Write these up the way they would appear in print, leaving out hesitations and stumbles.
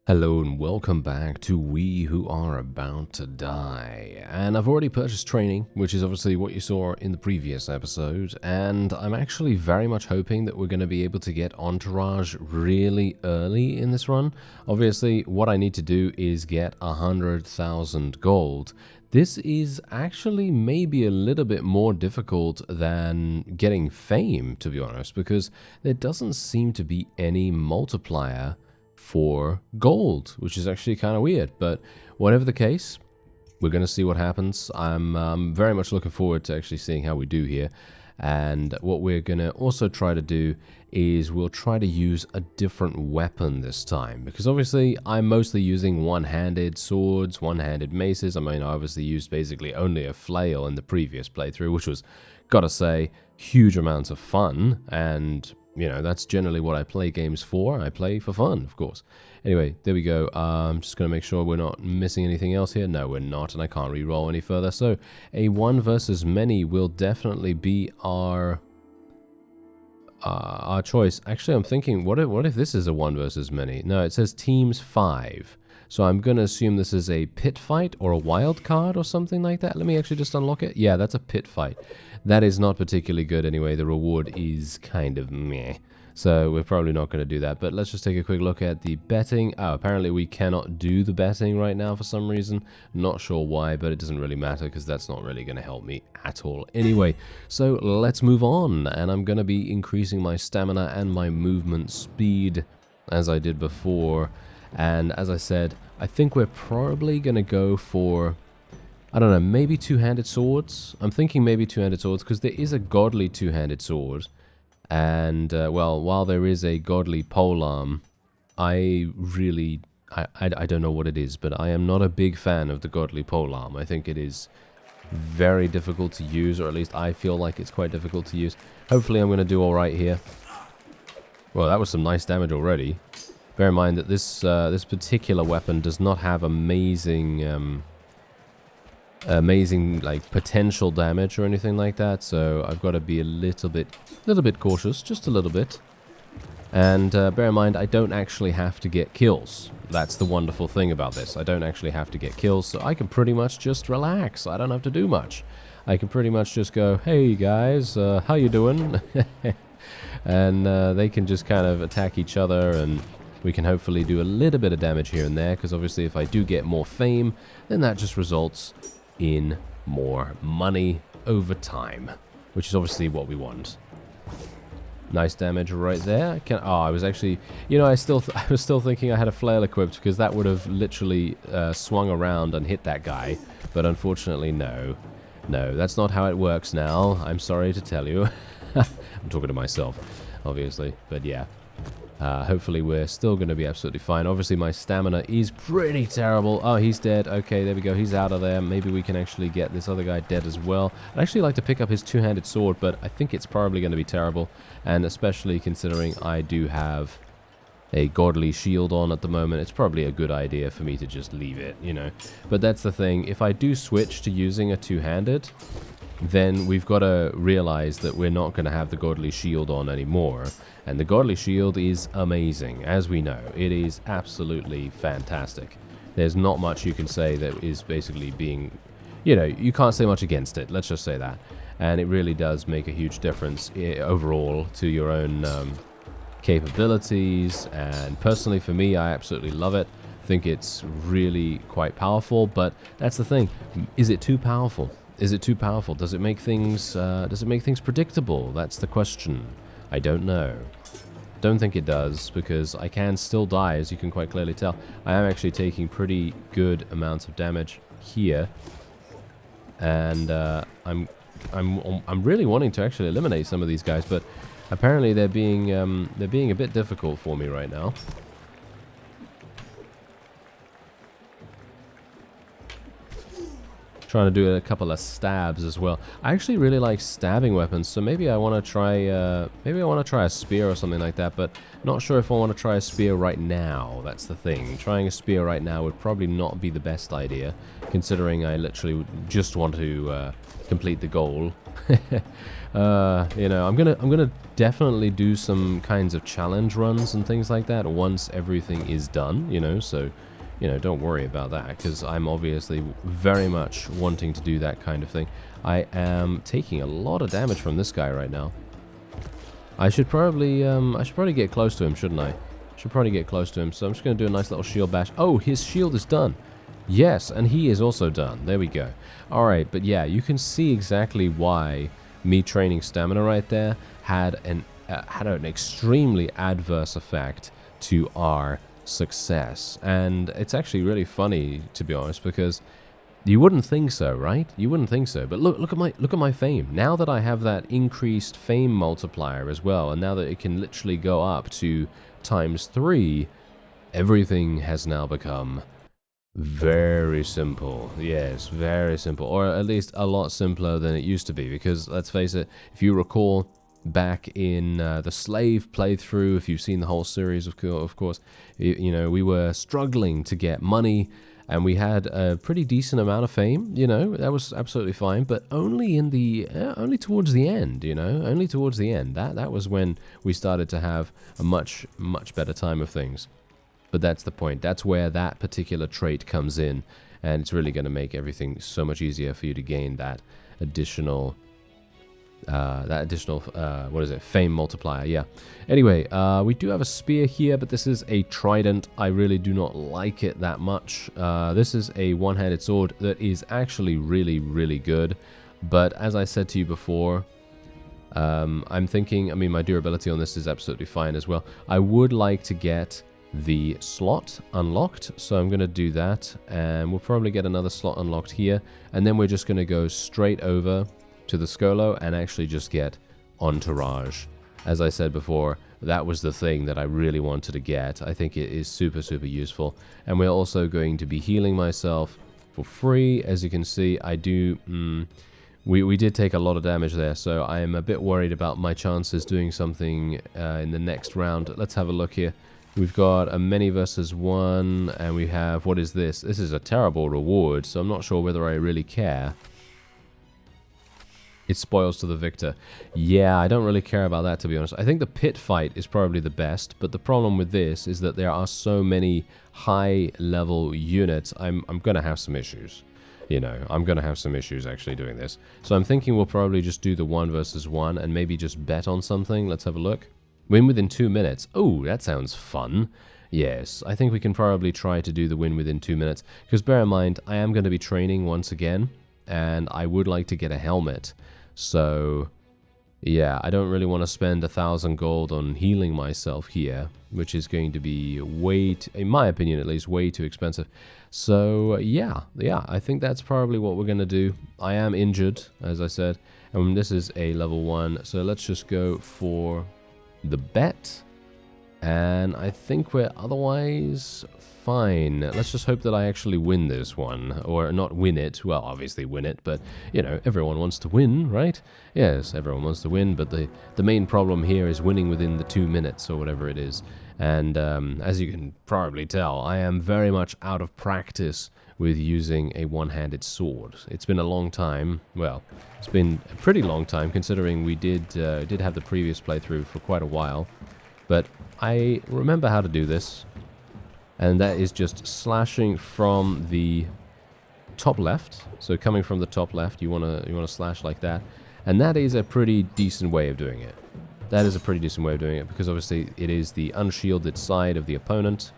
Hello and welcome back to We Who Are About to Die. And I've already purchased training, which is obviously what you saw in the previous episode, and I'm actually very much hoping that we're going to be able to get Entourage really early in this run. Obviously, what I need to do is get 100,000 gold. This is actually maybe a little bit more difficult than getting fame, to be honest, because there doesn't seem to be any multiplier for gold, which is actually kind of weird, but whatever the case, we're going to see what happens. I'm very much looking forward to actually seeing how we do here, and what we're going to also try to do is we'll try to use a different weapon this time, because obviously I'm mostly using one-handed swords, one-handed maces. I mean, I obviously used basically only a flail in the previous playthrough, which was, gotta say, huge amounts of fun, and you know, that's generally what I play games for. I play for fun, of course. Anyway, there we go. I'm just going to make sure we're not missing anything else here. No, we're not, and I can't re-roll any further. So, a 1 versus many will definitely be our choice. Actually, I'm thinking, what if this is a 1 versus many? No, it says teams 5. So I'm going to assume this is a pit fight or a wild card or something like that. Let me actually just unlock it. Yeah, that's a pit fight. That is not particularly good anyway. The reward is kind of meh. So we're probably not going to do that. But let's just take a quick look at the betting. Oh, apparently we cannot do the betting right now for some reason. Not sure why, but it doesn't really matter because that's not really going to help me at all. Anyway, so let's move on. And I'm going to be increasing my stamina and my movement speed as I did before. And as I said, I think we're probably going to go for, I don't know, maybe two-handed swords. I'm thinking maybe two-handed swords because there is a godly two-handed sword. And, well, while there is a godly polearm, I don't know what it is, but I am not a big fan of the godly polearm. I think it is very difficult to use, or at least I feel like it's quite difficult to use. Hopefully I'm going to do all right here. Well, that was some nice damage already. Bear in mind that this particular weapon does not have amazing like potential damage or anything like that, so I've got to be a little bit cautious, just a little bit. And bear in mind, I don't actually have to get kills. That's the wonderful thing about this. I don't actually have to get kills, so I can pretty much just relax. I don't have to do much. I can pretty much just go, hey guys, how you doing? And they can just kind of attack each other, and we can hopefully do a little bit of damage here and there, because obviously if I do get more fame, then that just results in more money over time, which is obviously what we want. Nice damage right there. I was actually, you know, I was still thinking I had a flail equipped, because that would have literally swung around and hit that guy, but unfortunately no, that's not how it works now. I'm sorry to tell you. I'm talking to myself, obviously, but yeah. Hopefully we're still going to be absolutely fine. Obviously my stamina is pretty terrible. Oh, he's dead. Okay, there we go. He's out of there. Maybe we can actually get this other guy dead as well. I'd actually like to pick up his two-handed sword, but I think it's probably going to be terrible. And especially considering I do have a godly shield on at the moment, it's probably a good idea for me to just leave it, you know. But that's the thing. If I do switch to using a two-handed, then we've got to realize that we're not going to have the godly shield on anymore. And the godly shield is amazing, as we know. It is absolutely fantastic. There's not much you can say that is basically being, you know, you can't say much against it, let's just say that. And it really does make a huge difference overall to your own capabilities. And personally for me, I absolutely love it. I think it's really quite powerful, but that's the thing. Is it too powerful? Is it too powerful? Does it make things predictable? That's the question. I don't know. Don't think it does, because I can still die, as you can quite clearly tell. I am actually taking pretty good amounts of damage here, and I'm really wanting to actually eliminate some of these guys, but apparently they're being a bit difficult for me right now. Trying to do a couple of stabs as well. I actually really like stabbing weapons, so maybe I want to try. Maybe I want to try a spear or something like that. But not sure if I want to try a spear right now. That's the thing. Trying a spear right now would probably not be the best idea, considering I literally just want to complete the goal. You know, I'm gonna definitely do some kinds of challenge runs and things like that once everything is done. You know, so. You know, don't worry about that, because I'm obviously very much wanting to do that kind of thing. I am taking a lot of damage from this guy right now. I should probably get close to him, shouldn't I? Should probably get close to him, so I'm just going to do a nice little shield bash. Oh, his shield is done. Yes, and he is also done. There we go. Alright, but yeah, you can see exactly why me training stamina right there had an extremely adverse effect to our success. And it's actually really funny, to be honest, because you wouldn't think so, right? You wouldn't think so. But look at my fame. Now that I have that increased fame multiplier as well, and now that it can literally go up to ×3, everything has now become very simple. Yes, very simple, or at least a lot simpler than it used to be, because let's face it, if you recall back in the Slave playthrough, if you've seen the whole series, of course, you know, we were struggling to get money, and we had a pretty decent amount of fame. You know, that was absolutely fine, but only in the only towards the end. You know, only towards the end. That was when we started to have a much better time of things. But that's the point. That's where that particular trait comes in, and it's really going to make everything so much easier for you to gain that additional. What is it? Fame multiplier, yeah. Anyway, we do have a spear here, but this is a trident. I really do not like it that much. This is a one-handed sword that is actually really good. But as I said to you before, I'm thinking, I mean, my durability on this is absolutely fine as well. I would like to get the slot unlocked, so I'm going to do that. And we'll probably get another slot unlocked here. And then we're just going to go straight over to the Skolo and actually just get Entourage. As I said before, that was the thing that I really wanted to get. I think it is super useful. And we're also going to be healing myself for free. As you can see, I do... we did take a lot of damage there, so I am a bit worried about my chances doing something in the next round. Let's have a look here. We've got a many versus one, and we have... What is this? This is a terrible reward, so I'm not sure whether I really care. It spoils to the victor. Yeah, I don't really care about that, to be honest. I think the pit fight is probably the best, but the problem with this is that there are so many high-level units. I'm going to have some issues. You know, I'm going to have some issues actually doing this. So I'm thinking we'll probably just do the 1 versus 1 and maybe just bet on something. Let's have a look. Win within 2 minutes. Oh, that sounds fun. Yes, I think we can probably try to do the win within 2 minutes. Because bear in mind, I am going to be training once again, and I would like to get a helmet. So, yeah, I don't really want to spend 1,000 gold on healing myself here, which is going to be way, in my opinion at least, way too expensive. So, yeah, I think that's probably what we're going to do. I am injured, as I said, and this is a level 1, so let's just go for the bet. And I think we're otherwise fine. Let's just hope that I actually win this one. Or not win it. Well, obviously win it, but, you know, everyone wants to win, right? Yes, everyone wants to win, but the main problem here is winning within the 2 minutes or whatever it is. And as you can probably tell, I am very much out of practice with using a one-handed sword. It's been a long time. Well, it's been a pretty long time, considering we did have the previous playthrough for quite a while. But I remember how to do this, and that is just slashing from the top left. So coming from the top left, you wanna slash like that, and that is a pretty decent way of doing it. That is a pretty decent way of doing it, because obviously it is the unshielded side of the opponent.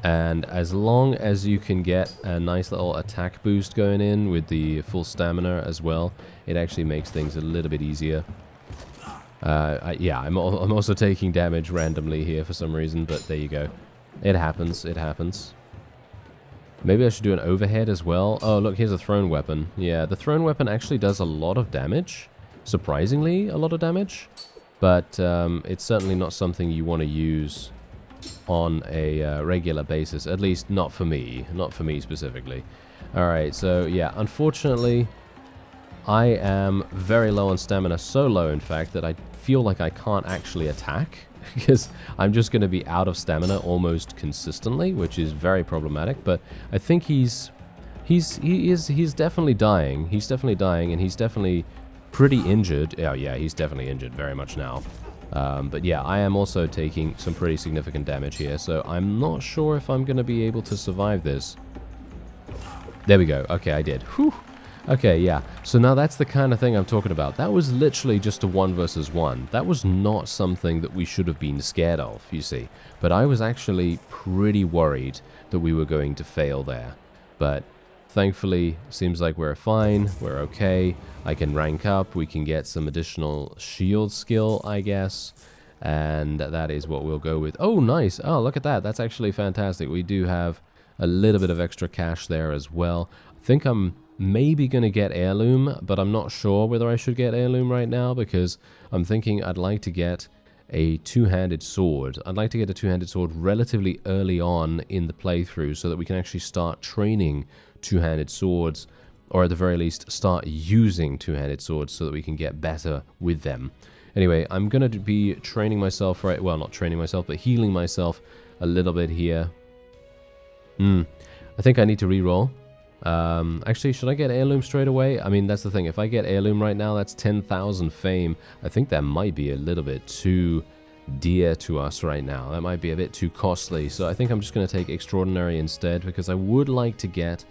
And as long as you can get a nice little attack boost going in with the full stamina as well, it actually makes things a little bit easier. Yeah, I'm also taking damage randomly here for some reason, but there you go. It happens, it happens. Maybe I should do an overhead as well. Oh, look, here's a thrown weapon. Yeah, the thrown weapon actually does a lot of damage. Surprisingly, a lot of damage. But it's certainly not something you want to use on a regular basis. At least not for me. Not for me specifically. Alright, so yeah, unfortunately, I am very low on stamina. So low, in fact, that I feel like I can't actually attack. Because I'm just going to be out of stamina almost consistently, which is very problematic. But I think he's definitely dying. He's definitely dying, and he's definitely pretty injured. Oh yeah, he's definitely injured very much now. But yeah, I am also taking some pretty significant damage here, so I'm not sure if I'm going to be able to survive this. There we go. Okay, I did. Whew. Okay, yeah. So now that's the kind of thing I'm talking about. That was literally just a 1 versus 1. That was not something that we should have been scared of, you see. But I was actually pretty worried that we were going to fail there. But thankfully, seems like we're fine. We're okay. I can rank up. We can get some additional shield skill, I guess. And that is what we'll go with. Oh, nice. Oh, look at that. That's actually fantastic. We do have a little bit of extra cash there as well. I think I'm maybe going to get heirloom, but I'm not sure whether I should get heirloom right now because I'm thinking I'd like to get a two-handed sword. I'd like to get a two-handed sword relatively early on in the playthrough so that we can actually start training two-handed swords, or at the very least start using two-handed swords so that we can get better with them. Anyway, I'm going to be training myself, right? Well, not training myself, but healing myself a little bit here. I think I need to reroll. Actually, should I get heirloom straight away? I mean, that's the thing. If I get heirloom right now, that's 10,000 fame. I think that might be a little bit too dear to us right now. That might be a bit too costly. So I think I'm just going to take extraordinary instead because I would like to get,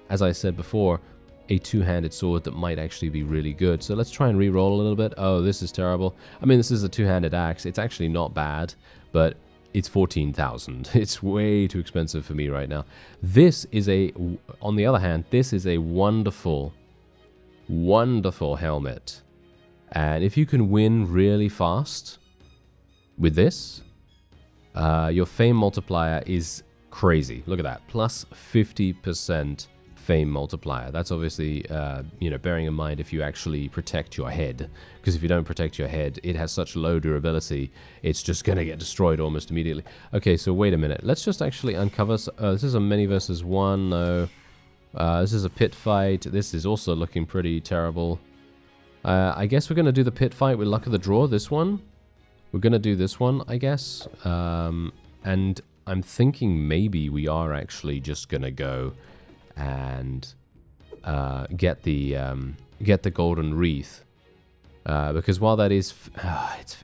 as I said before, a two-handed sword that might actually be really good. So let's try and reroll a little bit. Oh, this is terrible. I mean, this is a two-handed axe. It's actually not bad, but it's 14,000. It's way too expensive for me right now. This is on the other hand, this is a wonderful, wonderful helmet. And if you can win really fast with this, your fame multiplier is crazy. Look at that, plus 50% fame multiplier. That's obviously, bearing in mind if you actually protect your head. Because if you don't protect your head, it has such low durability, it's just going to get destroyed almost immediately. Okay, so wait a minute. Let's just actually uncover... this is a many versus one. No. This is a pit fight. This is also looking pretty terrible. I guess we're going to do the pit fight with luck of the draw, this one. We're going to do this one, I guess. And I'm thinking maybe we are actually just going to go and get the golden wreath, because while that is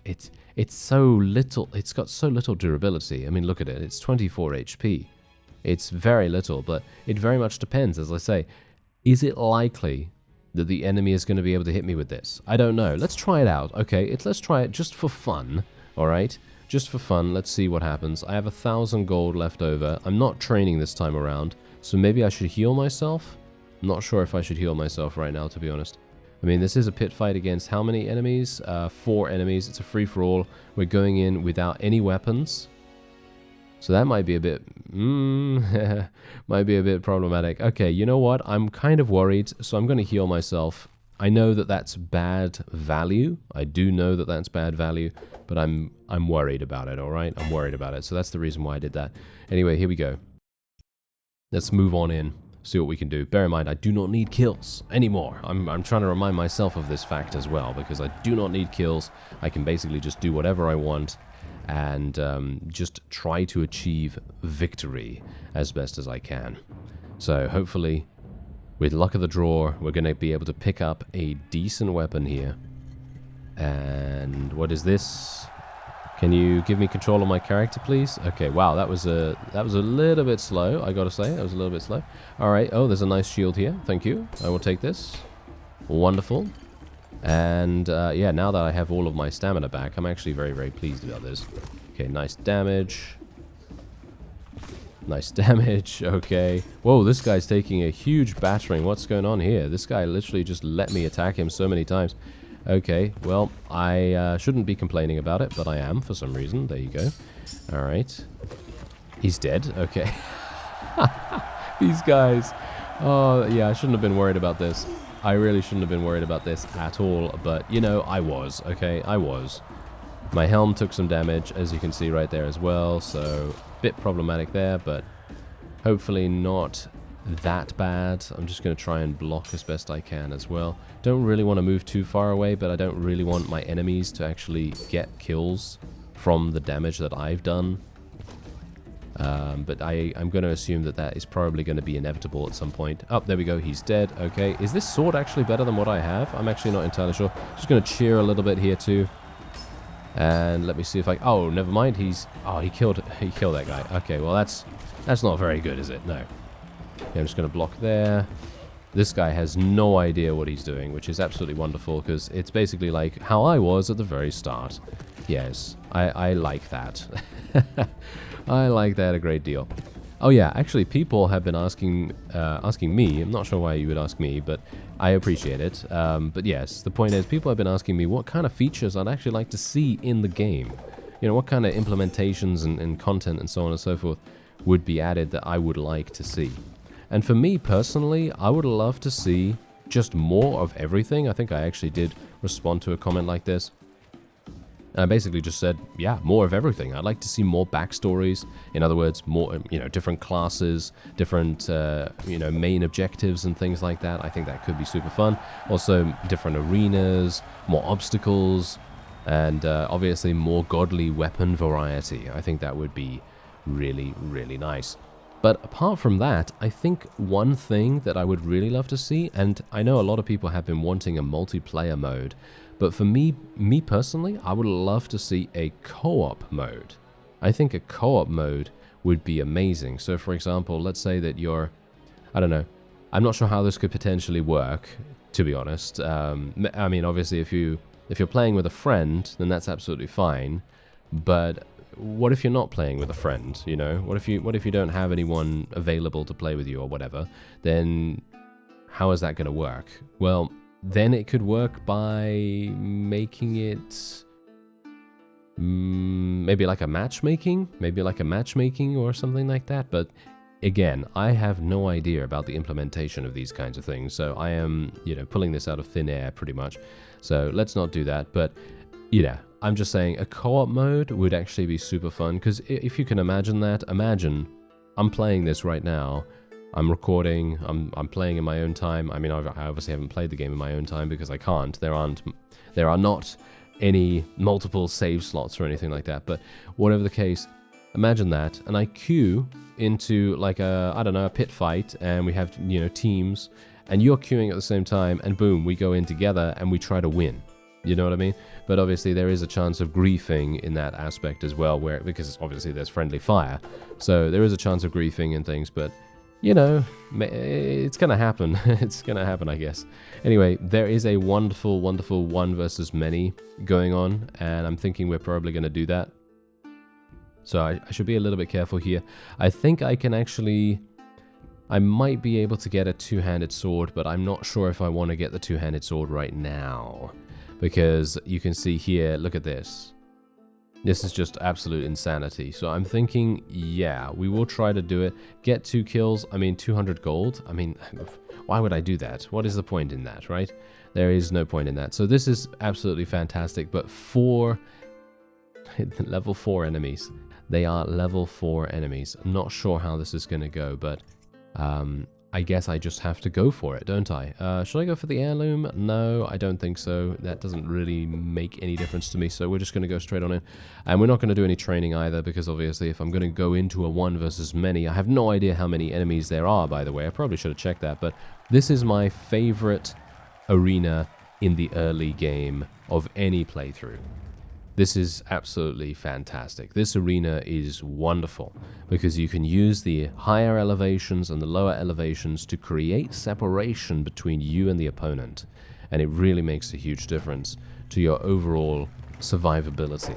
it's so little, it's got so little durability. I mean, look at it, it's 24 HP. It's very little, but it very much depends. As I say, is it likely that the enemy is going to be able to hit me with this? I don't know. Let's try it out. Okay, let's try it just for fun. All right, just for fun. Let's see what happens. I have 1,000 gold left over. I'm not training this time around. So maybe I should heal myself? I'm not sure if I should heal myself right now, to be honest. I mean, this is a pit fight against how many enemies? 4 enemies. It's a free-for-all. We're going in without any weapons. So that might be a bit... might be a bit problematic. Okay, you know what? I'm kind of worried, so I'm going to heal myself. I know that that's bad value. I do know that that's bad value, but I'm worried about it, all right? I'm worried about it. So that's the reason why I did that. Anyway, here we go. Let's move on in, see what we can do. Bear in mind, I do not need kills anymore. I'm trying to remind myself of this fact as well, because I do not need kills. I can basically just do whatever I want and just try to achieve victory as best as I can. So hopefully, with luck of the draw, we're going to be able to pick up a decent weapon here. And what is this? Can you give me control of my character, please? Okay, wow, that was a little bit slow, I gotta say. That was a little bit slow. All right, oh, there's a nice shield here. Thank you. I will take this. Wonderful. And, yeah, now that I have all of my stamina back, I'm actually very, very pleased about this. Okay, nice damage. Nice damage, okay. Whoa, this guy's taking a huge battering. What's going on here? This guy literally just let me attack him so many times. Okay, well, I shouldn't be complaining about it, but I am for some reason. There you go. All right. He's dead. Okay. These guys. Oh, yeah, I shouldn't have been worried about this. I really shouldn't have been worried about this at all, but, you know, I was, okay? I was. My helm took some damage, as you can see right there as well, so a bit problematic there, but hopefully not that bad. I'm just going to try and block as best I can as well. Don't really want to move too far away, but I don't really want my enemies to actually get kills from the damage that I've done. But I'm going to assume that that is probably going to be inevitable at some point. Oh, there we go. He's dead. Okay. Is this sword actually better than what I have? I'm actually not entirely sure. Just going to cheer a little bit here too. And let me see if I... Oh, never mind. He's... Oh, he killed that guy. Okay, well, that's not very good, is it? No. Okay, I'm just going to block there. This guy has no idea what he's doing, which is absolutely wonderful, because it's basically like how I was at the very start. Yes, I like that. I like that a great deal. Oh yeah, actually people have been asking me, I'm not sure why you would ask me, but I appreciate it. But yes, the point is people have been asking me what kind of features I'd actually like to see in the game. You know, what kind of implementations and content and so on and so forth would be added that I would like to see. And for me personally, I would love to see just more of everything. I think I actually did respond to a comment like this. I basically just said, yeah, more of everything. I'd like to see more backstories. In other words, more, different classes, different, main objectives and things like that. I think that could be super fun. Also, different arenas, more obstacles, and obviously more godly weapon variety. I think that would be really, really nice. But apart from that, I think one thing that I would really love to see, and I know a lot of people have been wanting a multiplayer mode, but for me personally, I would love to see a co-op mode. I think a co-op mode would be amazing. So for example, let's say that you're, I don't know, I'm not sure how this could potentially work, to be honest. I mean, obviously if you're playing with a friend, then that's absolutely fine. But what if you're not playing with a friend, you know? What if you don't have anyone available to play with you or whatever? Then how is that going to work? Well, then it could work by making it maybe like a matchmaking or something like that. But again, I have no idea about the implementation of these kinds of things. So I am, pulling this out of thin air pretty much. So let's not do that. But, I'm just saying a co-op mode would actually be super fun, because if you can imagine that, imagine I'm playing this right now, I'm recording, I'm playing in my own time. I mean, I obviously haven't played the game in my own time because I can't. There are not any multiple save slots or anything like that, but whatever the case, imagine that, and I queue into like a pit fight, and we have, teams, and you're queuing at the same time, and boom, we go in together and we try to win. You know what I mean? But obviously there is a chance of griefing in that aspect as well, because obviously there's friendly fire. So there is a chance of griefing and things, but, it's going to happen. It's going to happen, I guess. Anyway, there is a wonderful, wonderful one versus many going on, and I'm thinking we're probably going to do that. So I should be a little bit careful here. I think I might be able to get a two-handed sword, but I'm not sure if I want to get the two-handed sword right now. Because you can see here, look at this. This is just absolute insanity. So I'm thinking, yeah, we will try to do it. Get 2 kills, 200 gold. I mean, why would I do that? What is the point in that, right? There is no point in that. So this is absolutely fantastic, but level 4 enemies. They are level 4 enemies. I'm not sure how this is going to go, but I guess I just have to go for it, don't I? Should I go for the heirloom? No, I don't think so. That doesn't really make any difference to me, so we're just going to go straight on in. And we're not going to do any training either, because obviously if I'm going to go into a one versus many, I have no idea how many enemies there are, by the way. I probably should have checked that, but this is my favorite arena in the early game of any playthrough. This is absolutely fantastic. This arena is wonderful because you can use the higher elevations and the lower elevations to create separation between you and the opponent, and it really makes a huge difference to your overall survivability.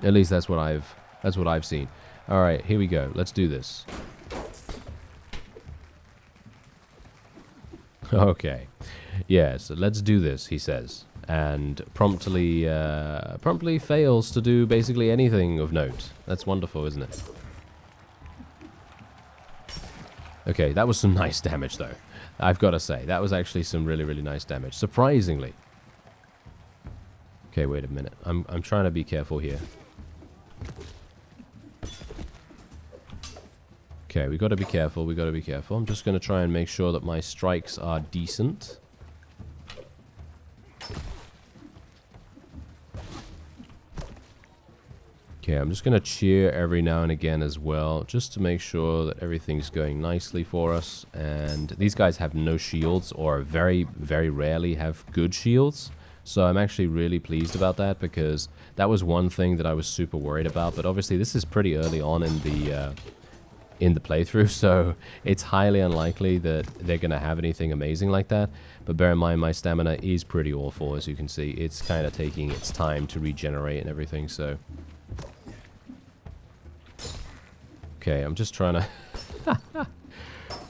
At least that's what I've seen. All right, here we go. Let's do this. Okay. Yes, let's do this, he says. And promptly fails to do basically anything of note. That's wonderful, isn't it? Okay, that was some nice damage, though. I've got to say, that was actually some really, really nice damage. Surprisingly. Okay, wait a minute. I'm trying to be careful here. Okay, we got to be careful. We got to be careful. I'm just going to try and make sure that my strikes are decent. Okay, I'm just going to cheer every now and again as well, just to make sure that everything's going nicely for us. And these guys have no shields, or very, very rarely have good shields. So I'm actually really pleased about that, because that was one thing that I was super worried about. But obviously this is pretty early on in the playthrough, so it's highly unlikely that they're going to have anything amazing like that. But bear in mind, my stamina is pretty awful, as you can see. It's kind of taking its time to regenerate and everything, so... Okay, I'm just trying to...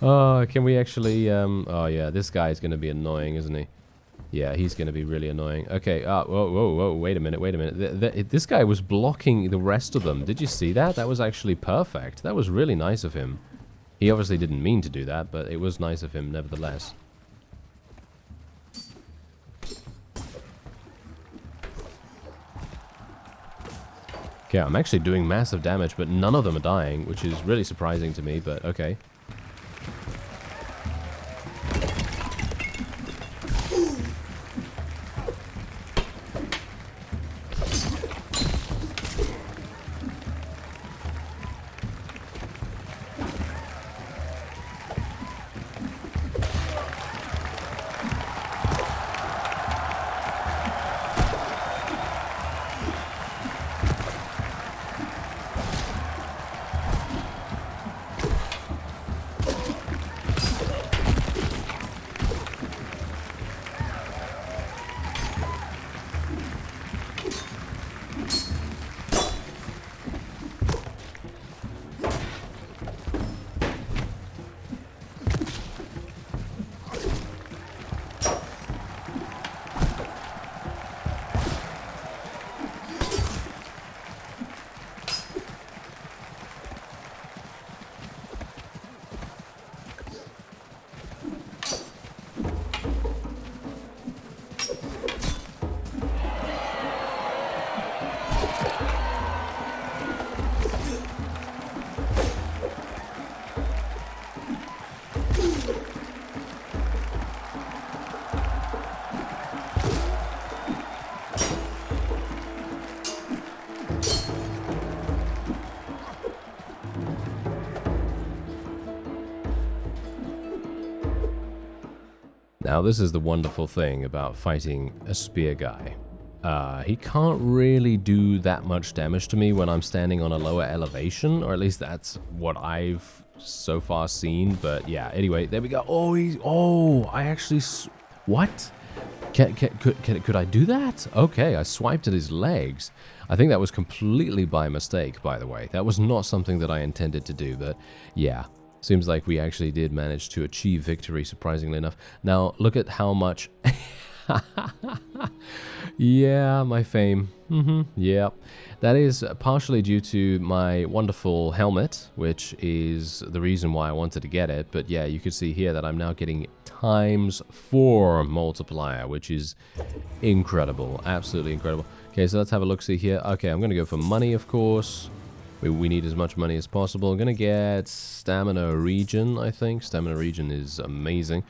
Oh, can we actually... Oh, yeah, this guy's going to be annoying, isn't he? Yeah, he's going to be really annoying. Okay, whoa, wait a minute. This guy was blocking the rest of them. Did you see that? That was actually perfect. That was really nice of him. He obviously didn't mean to do that, but it was nice of him nevertheless. Okay, I'm actually doing massive damage, but none of them are dying, which is really surprising to me, but okay. Now, this is the wonderful thing about fighting a spear guy. He can't really do that much damage to me when I'm standing on a lower elevation, or at least that's what I've so far seen. But yeah, anyway, there we go. Oh, I actually... What? Could I do that? Okay, I swiped at his legs. I think that was completely by mistake, by the way. That was not something that I intended to do, but yeah. Seems like we actually did manage to achieve victory, surprisingly enough. Now, look at how much... Yeah, my fame. Yeah. That is partially due to my wonderful helmet, which is the reason why I wanted to get it. But yeah, you can see here that I'm now getting ×4 multiplier, which is incredible. Absolutely incredible. Okay, so let's have a look-see here. Okay, I'm going to go for money, of course. We need as much money as possible. I'm going to get Stamina Regen, I think. Stamina Regen is amazing.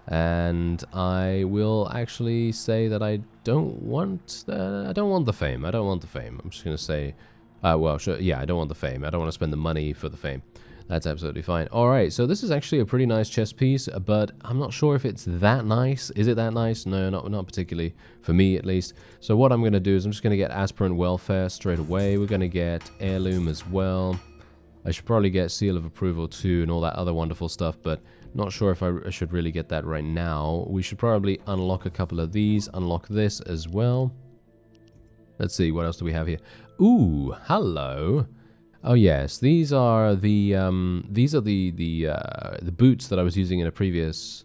And I will actually say that I don't want the fame. I don't want the fame. I'm just going to say, well, sure, yeah, I don't want the fame. I don't want to spend the money for the fame. That's absolutely fine. All right, so this is actually a pretty nice chess piece, but I'm not sure if it's that nice. Is it that nice? No, not particularly, for me at least. So what I'm going to do is I'm just going to get Aspirant Welfare straight away. We're going to get Heirloom as well. I should probably get Seal of Approval too and all that other wonderful stuff, but not sure if I should really get that right now. We should probably unlock a couple of these, unlock this as well. Let's see, what else do we have here? Ooh, hello. Oh yes, these are the boots that I was using in a previous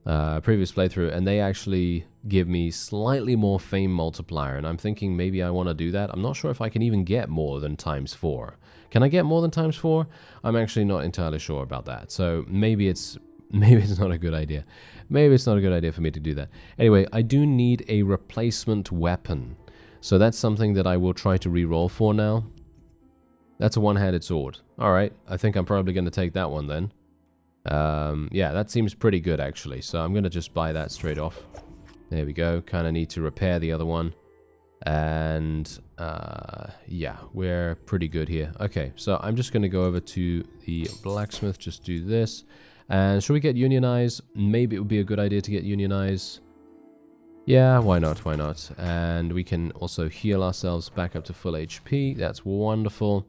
playthrough, and they actually give me slightly more fame multiplier, and I'm thinking maybe I want to do that. I'm not sure if I can even get more than ×4. Can I get more than ×4? I'm actually not entirely sure about that. So maybe it's maybe it's not a good idea. Maybe it's not a good idea for me to do that. Anyway, I do need a replacement weapon. So that's something that I will try to re-roll for now. That's a one-handed sword. Alright, I think I'm probably going to take that one then. Yeah, that seems pretty good actually. So I'm going to just buy that straight off. There we go. Kind of need to repair the other one. And yeah, we're pretty good here. Okay, so I'm just going to go over to the blacksmith, just do this. And should we get Unionize? Maybe it would be a good idea to get Unionize. Yeah, why not, why not? And we can also heal ourselves back up to full HP. That's wonderful.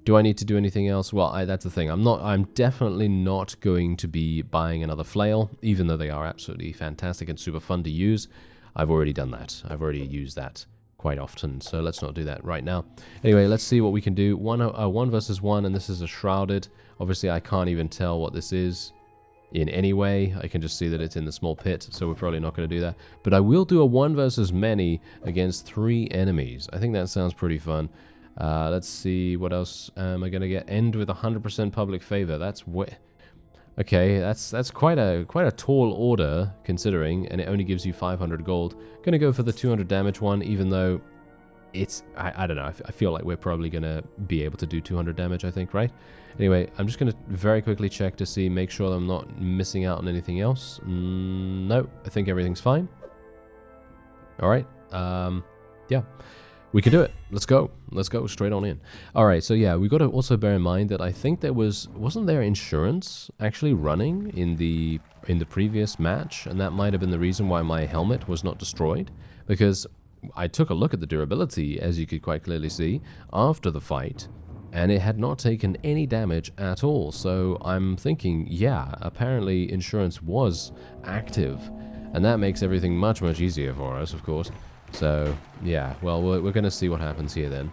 Do I need to do anything else? Well, that's the thing. I'm definitely not going to be buying another flail, even though they are absolutely fantastic and super fun to use. I've already done that. I've already used that quite often, so let's not do that right now. Anyway, let's see what we can do. One versus one, and this is a shrouded. Obviously, I can't even tell what this is in any way. I can just see that it's in the small pit, so we're probably not going to do that. But I will do a one versus many against 3 enemies. I think that sounds pretty fun. Let's see, what else am I going to get? End with 100% public favor. That's okay, that's quite a tall order considering, and it only gives you 500 gold. Gonna go for the 200 damage one, even though it's I don't know. I feel like we're probably gonna be able to do 200 damage. I think, right? Anyway, I'm just gonna very quickly check to see, make sure that I'm not missing out on anything else. No, I think everything's fine. All right. Yeah. We can do it. Let's go. Let's go straight on in. All right. So yeah, we got to also bear in mind that I think there wasn't there insurance actually running in the previous match, and that might have been the reason why my helmet was not destroyed, because I took a look at the durability, as you could quite clearly see, after the fight, and it had not taken any damage at all. So I'm thinking, yeah, apparently insurance was active, and that makes everything much, much easier for us, of course. So, yeah, well, we're going to see what happens here then.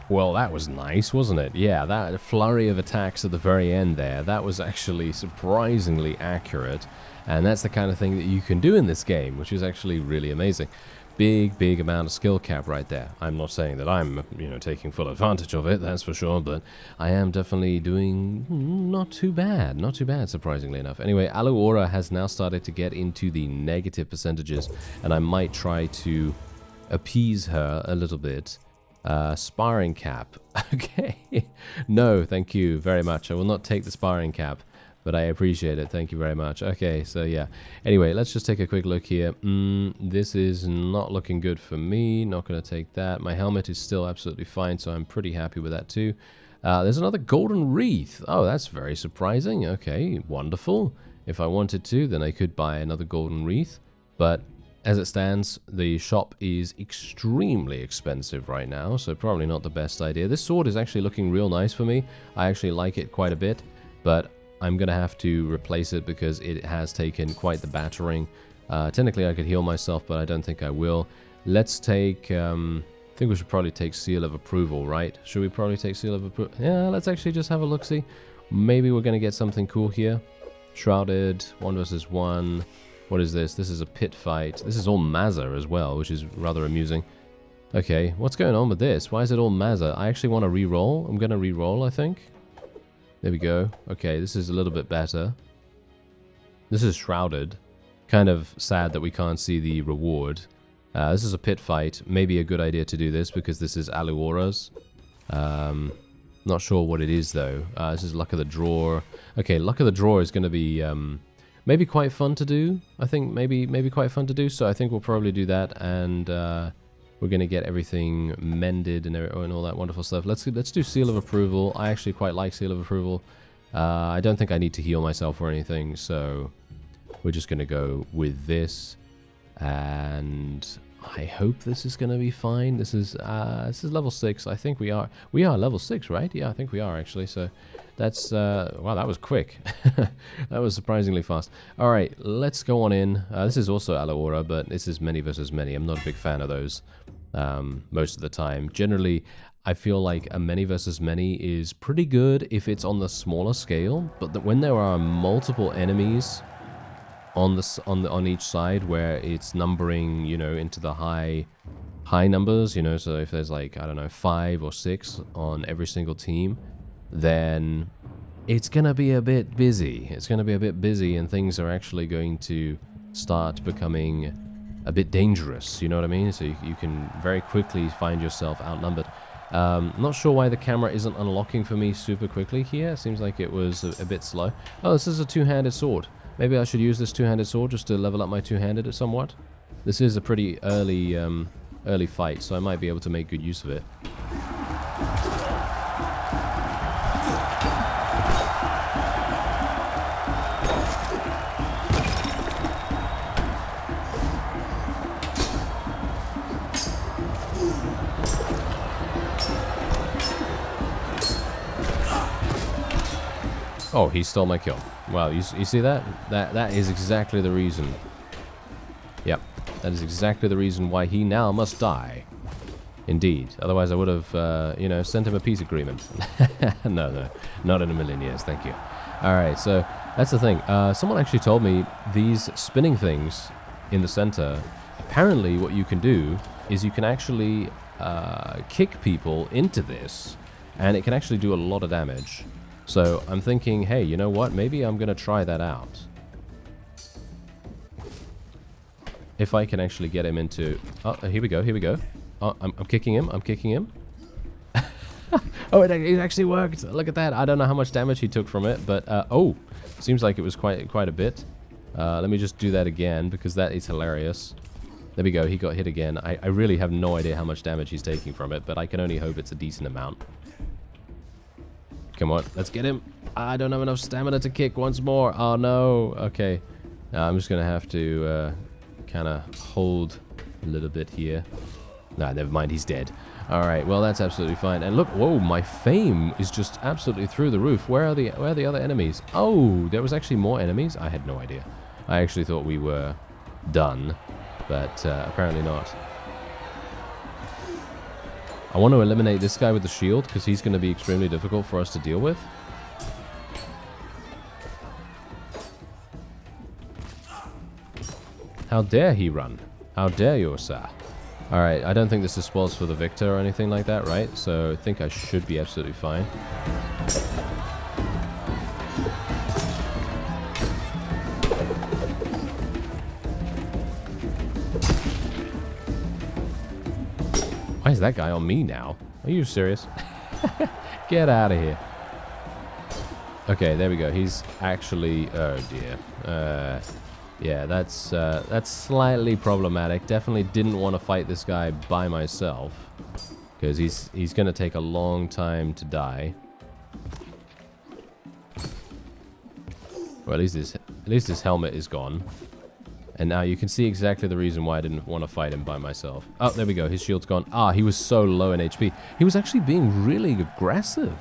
Well, that was nice, wasn't it? Yeah, that flurry of attacks at the very end there, that was actually surprisingly accurate. And that's the kind of thing that you can do in this game, which is actually really amazing. Big amount of skill cap right there. I'm not saying that I'm, taking full advantage of it, that's for sure, but I am definitely doing not too bad, surprisingly enough. Anyway, Aluora has now started to get into the negative percentages, and I might try to appease her a little bit. Sparring cap. Okay. No, thank you very much. I will not take the sparring cap, but I appreciate it. Thank you very much. Okay, so yeah. Anyway, let's just take a quick look here. This is not looking good for me. Not going to take that. My helmet is still absolutely fine, so I'm pretty happy with that too. There's another golden wreath. Oh, that's very surprising. Okay, wonderful. If I wanted to, then I could buy another golden wreath, but as it stands, the shop is extremely expensive right now, so probably not the best idea. This sword is actually looking real nice for me. I actually like it quite a bit, but I'm going to have to replace it because it has taken quite the battering. Technically, I could heal myself, but I don't think I will. Let's take... I think we should probably take Seal of Approval, right? Should we probably take Seal of Approval? Yeah, let's actually just have a look-see. Maybe we're going to get something cool here. Shrouded, 1 versus 1. What is this? This is a pit fight. This is all Mazza as well, which is rather amusing. Okay, what's going on with this? Why is it all Mazza? I actually want to re-roll. I'm going to re-roll, I think. There we go. Okay, this is a little bit better. This is Shrouded. Kind of sad that we can't see the reward. This is a pit fight. Maybe a good idea to do this because this is Aluora's. Not sure what it is though. This is Luck of the Draw. Okay, Luck of the Draw is going to be maybe quite fun to do. I think maybe quite fun to do. So I think we'll probably do that, and we're going to get everything mended and all that wonderful stuff. Let's do Seal of Approval. I actually quite like Seal of Approval. I don't think I need to heal myself or anything, so we're just going to go with this. And I hope this is going to be fine. This is level 6. I think we are level 6, right? Yeah, I think we are actually. So that's wow, that was quick. That was surprisingly fast. All right, let's go on in. This is also Aluora, but this is many versus many. I'm not a big fan of those most of the time. Generally, I feel like a many versus many is pretty good if it's on the smaller scale, but when there are multiple enemies on each side where it's numbering, you know, into the high numbers, you know, so if there's like, I don't know, 5 or 6 on every single team, then it's gonna be a bit busy. It's gonna be a bit busy, and things are actually going to start becoming a bit dangerous, you know what I mean? So you can very quickly find yourself outnumbered. Not sure why the camera isn't unlocking for me super quickly here. Seems like it was a bit slow. Oh, this is a two-handed sword. Maybe I should use this two-handed sword just to level up my two-handed somewhat. This is a pretty early fight, so I might be able to make good use of it. Oh, he stole my kill. Wow, you see that? That is exactly the reason. Yep, that is exactly the reason why he now must die. Indeed. Otherwise I would have, you know, sent him a peace agreement. No, not in a million years, thank you. Alright, so that's the thing. Someone actually told me these spinning things in the center, apparently what you can do is you can actually kick people into this, and it can actually do a lot of damage. So I'm thinking, hey, you know what? Maybe I'm going to try that out. If I can actually get him into... Oh, here we go. Oh, I'm kicking him. Oh, it actually worked. Look at that. I don't know how much damage he took from it, but... oh, seems like it was quite a bit. Let me just do that again, because that is hilarious. There we go. He got hit again. I really have no idea how much damage he's taking from it, but I can only hope it's a decent amount. Come on, let's get him. I don't have enough stamina to kick once more. Oh, no. Okay. Now I'm just going to have to kind of hold a little bit here. Nah, never mind. He's dead. All right. Well, that's absolutely fine. And look, whoa, my fame is just absolutely through the roof. Where are the other enemies? Oh, there was actually more enemies? I had no idea. I actually thought we were done, but apparently not. I want to eliminate this guy with the shield, because he's going to be extremely difficult for us to deal with. How dare he run? How dare you, sir? Alright, I don't think this is spoils for the victor or anything like that, right? So I think I should be absolutely fine. Why is that guy on me now? Are you serious? Get out of here. Okay, there we go. He's actually... Oh, dear. Yeah, that's slightly problematic. Definitely didn't want to fight this guy by myself, because he's going to take a long time to die. Well, at least his helmet is gone. And now you can see exactly the reason why I didn't want to fight him by myself. Oh, there we go. His shield's gone. Ah, he was so low in HP. He was actually being really aggressive.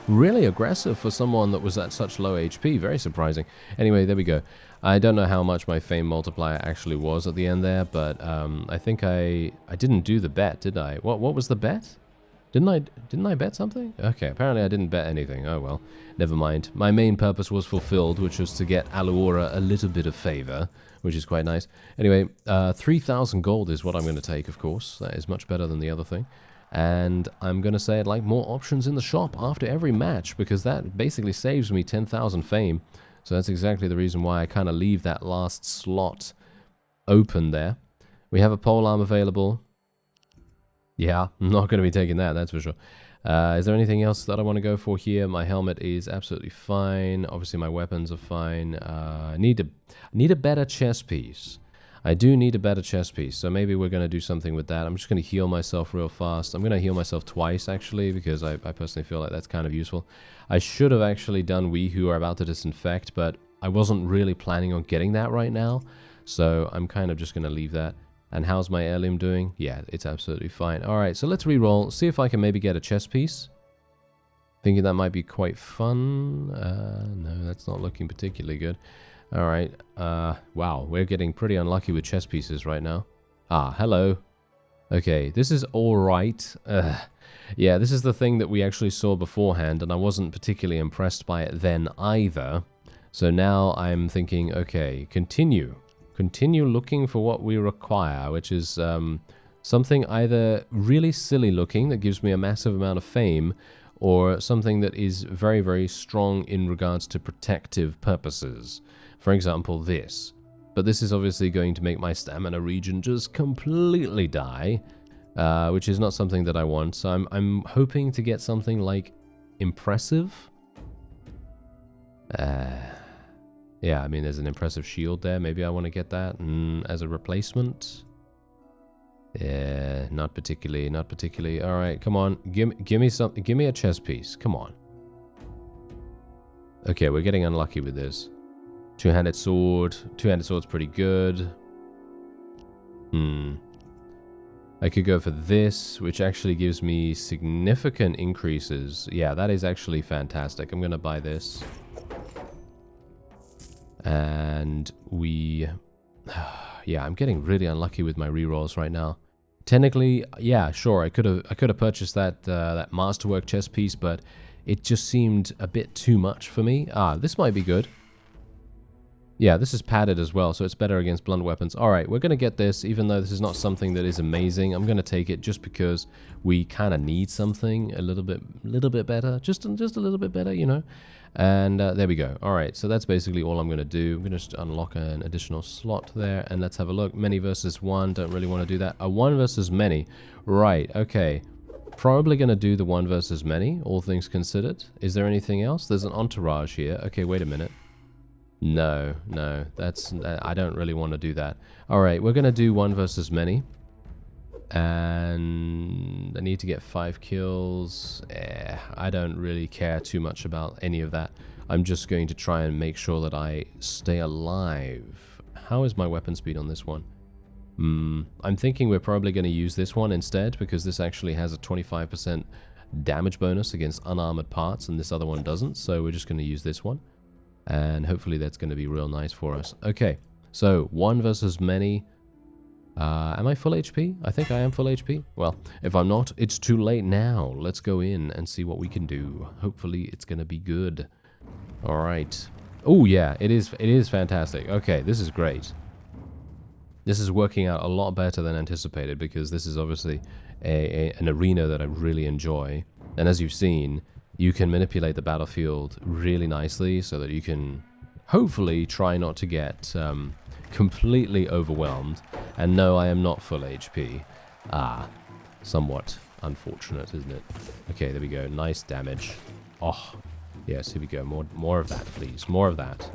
Really aggressive for someone that was at such low HP. Very surprising. Anyway, there we go. I don't know how much my fame multiplier actually was at the end there, but I think I didn't do the bet, did I? What was the bet? Didn't I bet something? Okay, apparently I didn't bet anything. Oh well, never mind. My main purpose was fulfilled, which was to get Aluora a little bit of favor, which is quite nice. Anyway, 3,000 gold is what I'm going to take, of course. That is much better than the other thing. And I'm going to say I'd like more options in the shop after every match, because that basically saves me 10,000 fame. So that's exactly the reason why I kind of leave that last slot open there. We have a polearm available. Yeah, I'm not going to be taking that, that's for sure. Is there anything else that I want to go for here? My helmet is absolutely fine. Obviously, my weapons are fine. I need a better chest piece. I do need a better chest piece, so maybe we're going to do something with that. I'm just going to heal myself real fast. I'm going to heal myself twice, actually, because I personally feel like that's kind of useful. I should have actually done We Who Are About to Disinfect, but I wasn't really planning on getting that right now, so I'm kind of just going to leave that. And how's my heirloom doing? Yeah, it's absolutely fine. Alright, so let's re-roll, see if I can maybe get a chest piece. Thinking that might be quite fun. No, that's not looking particularly good. Alright, wow, we're getting pretty unlucky with chess pieces right now. Ah, hello. Okay, this is alright. Yeah, this is the thing that we actually saw beforehand, and I wasn't particularly impressed by it then either. So now I'm thinking, okay, continue. Continue looking for what we require, which is something either really silly looking that gives me a massive amount of fame, or something that is very, very strong in regards to protective purposes. For example, this. But this is obviously going to make my stamina regen just completely die, which is not something that I want. So I'm hoping to get something like impressive. Yeah, I mean, there's an impressive shield there. Maybe I want to get that as a replacement. Yeah, not particularly, not particularly. All right, come on, give me something. Give me a chest piece. Come on. Okay, we're getting unlucky with this. Two-handed sword. Two-handed sword's pretty good. I could go for this, which actually gives me significant increases. Yeah, that is actually fantastic. I'm gonna buy this. And we... yeah, I'm getting really unlucky with my rerolls right now. Technically, yeah, sure, I could have purchased that that masterwork chest piece, but it just seemed a bit too much for me. Ah, this might be good. Yeah, this is padded as well, so it's better against blunt weapons. All right, we're going to get this, even though this is not something that is amazing. I'm going to take it just because we kind of need something a little bit better, just a little bit better, you know. And there we go. All right, so that's basically all I'm going to do. I'm going to just unlock an additional slot there, and let's have a look. Many versus one. Don't really want to do that. A one versus many. Right. Okay. Probably going to do the one versus many, all things considered. Is there anything else? There's an entourage here. Okay, wait a minute. No, that's... I don't really want to do that. Alright, we're going to do one versus many. And I need to get 5 kills. I don't really care too much about any of that. I'm just going to try and make sure that I stay alive. How is my weapon speed on this one? I'm thinking we're probably going to use this one instead, because this actually has a 25% damage bonus against unarmored parts, and this other one doesn't. So we're just going to use this one. And hopefully that's going to be real nice for us. Okay, so one versus many. Am I full HP? I think I am full HP. Well, if I'm not, it's too late now. Let's go in and see what we can do. Hopefully it's going to be good. All right. Oh, yeah, it is fantastic. Okay, this is great. This is working out a lot better than anticipated, because this is obviously an arena that I really enjoy. And as you've seen, you can manipulate the battlefield really nicely so that you can hopefully try not to get completely overwhelmed. And no, I am not full HP. Ah, somewhat unfortunate, isn't it? Okay, there we go. Nice damage. Oh, yes, here we go. More of that, please. More of that.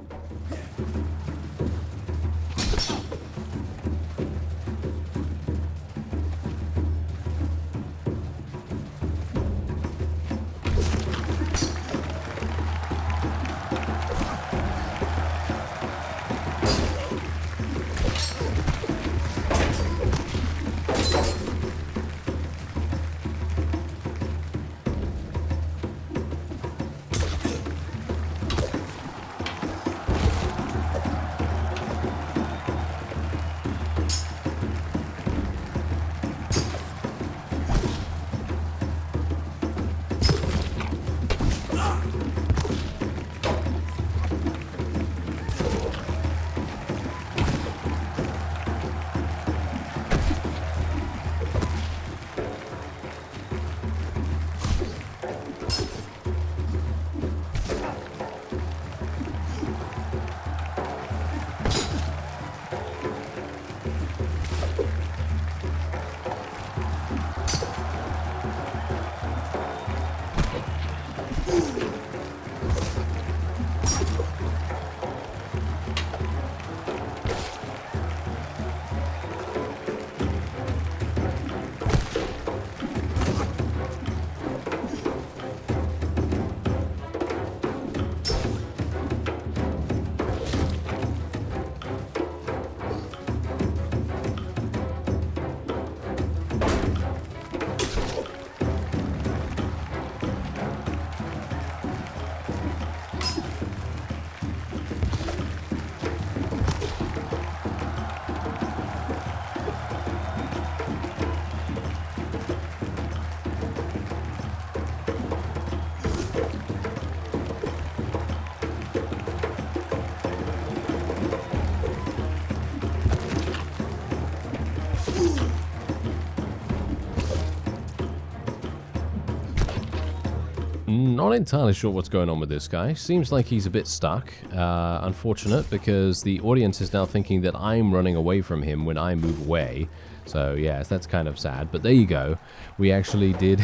Not entirely sure what's going on with this guy. Seems like he's a bit stuck. Unfortunate, because the audience is now thinking that I'm running away from him when I move away. So, yes, that's kind of sad. But there you go. We actually did...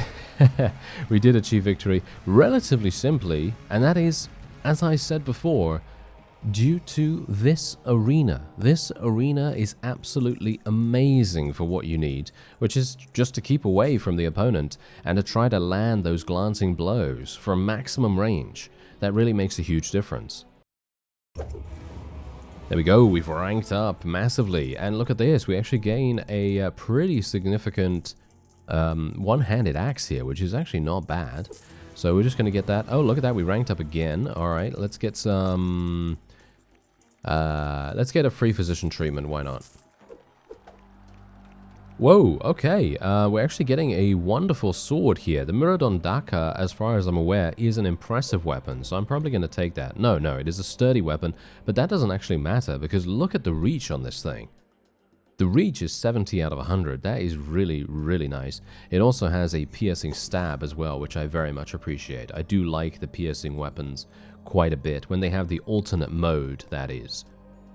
we did achieve victory relatively simply. And that is, as I said before, due to this arena. This arena is absolutely amazing for what you need, which is just to keep away from the opponent and to try to land those glancing blows from maximum range. That really makes a huge difference. There we go, we've ranked up massively, and look at this, we actually gain a pretty significant one-handed axe here, which is actually not bad. So we're just going to get that. Oh, look at that, we ranked up again. Alright, let's get some... let's get a free physician treatment, why not? Whoa, okay, we're actually getting a wonderful sword here. The Miradon Daka, as far as I'm aware, is an impressive weapon, so I'm probably going to take that. No, it is a sturdy weapon, but that doesn't actually matter, because look at the reach on this thing. The reach is 70 out of 100. That is really, really nice. It also has a piercing stab as well, which I very much appreciate. I do like the piercing weapons quite a bit, when they have the alternate mode, that is.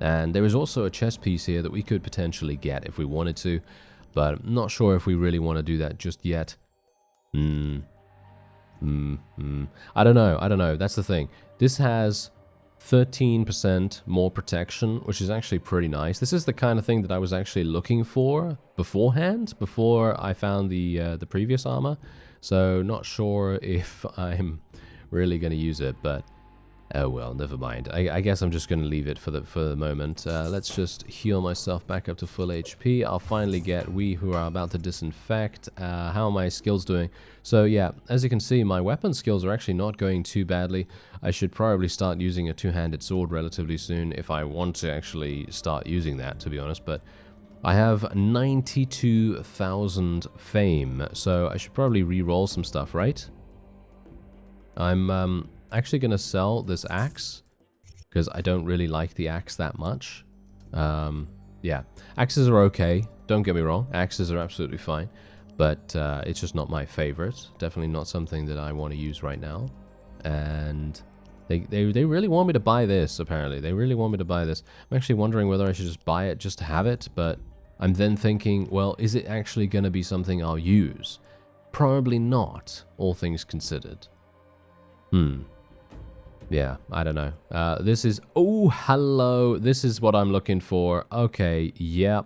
And there is also a chest piece here that we could potentially get if we wanted to, but I'm not sure if we really want to do that just yet. I don't know, that's the thing. This has 13% more protection, which is actually pretty nice. This is the kind of thing that I was actually looking for beforehand, before I found the previous armor. So not sure if I'm really going to use it, but oh well, never mind. I guess I'm just going to leave it for the moment. Let's just heal myself back up to full HP. I'll finally get we who are about to disinfect. How are my skills doing? So yeah, as you can see, my weapon skills are actually not going too badly. I should probably start using a two-handed sword relatively soon if I want to actually start using that, to be honest. But I have 92,000 fame, so I should probably re-roll some stuff, right? I'm actually going to sell this axe, because I don't really like the axe that much. Yeah, axes are okay, don't get me wrong, axes are absolutely fine, but it's just not my favorite. Definitely not something that I want to use right now. And they really want me to buy this, apparently. They really want me to buy this. I'm actually wondering whether I should just buy it just to have it, but I'm then thinking, well, is it actually going to be something I'll use? Probably not, all things considered. Yeah, I don't know. This is... Oh, hello. This is what I'm looking for. Okay, yep.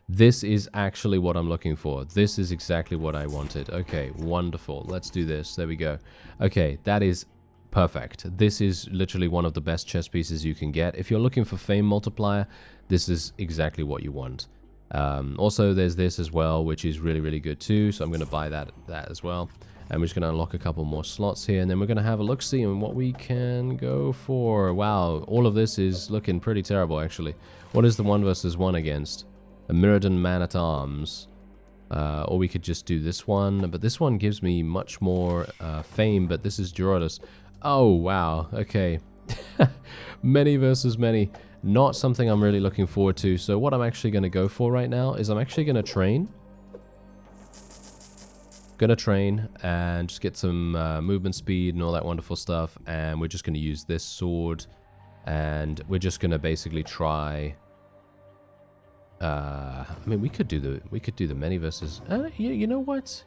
This is actually what I'm looking for. This is exactly what I wanted. Okay, wonderful. Let's do this. There we go. Okay, that is perfect. This is literally one of the best chess pieces you can get. If you're looking for fame multiplier, this is exactly what you want. Also, there's this as well, which is really, really good too. So I'm going to buy that as well. And we're just going to unlock a couple more slots here, and then we're going to have a look-see on what we can go for. Wow, all of this is looking pretty terrible, actually. What is the 1 versus 1 against? A Mirrodin Man-at-Arms. Or we could just do this one, but this one gives me much more fame, but this is Durodus. Oh, wow, okay. Many versus many. Not something I'm really looking forward to, so what I'm actually going to go for right now is I'm actually going to train. Gonna train and just get some movement speed and all that wonderful stuff, and we're just gonna use this sword, and we're just gonna basically try. I mean, we could do the many versus. You know what?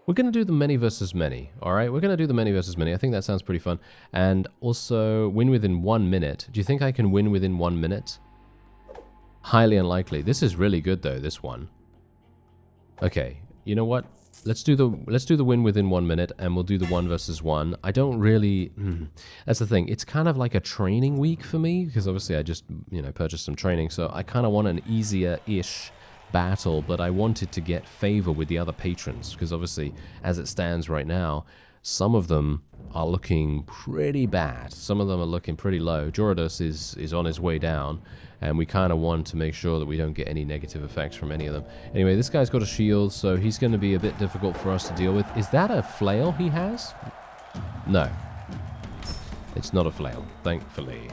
We're gonna do the many versus many. All right, we're gonna do the many versus many. I think that sounds pretty fun, and also win within 1 minute. Do you think I can win within 1 minute? Highly unlikely. This is really good though. This one. Okay. You know what? Let's do the win within 1 minute, and we'll do the 1 versus 1. I don't really... That's the thing. It's kind of like a training week for me, because obviously I just, purchased some training, so I kind of want an easier-ish battle, but I wanted to get favor with the other patrons, because obviously, as it stands right now, some of them are looking pretty bad. Some of them are looking pretty low. Durodus is on his way down, and we kind of want to make sure that we don't get any negative effects from any of them. Anyway, this guy's got a shield, so he's going to be a bit difficult for us to deal with. Is that a flail he has? No. It's not a flail, thankfully.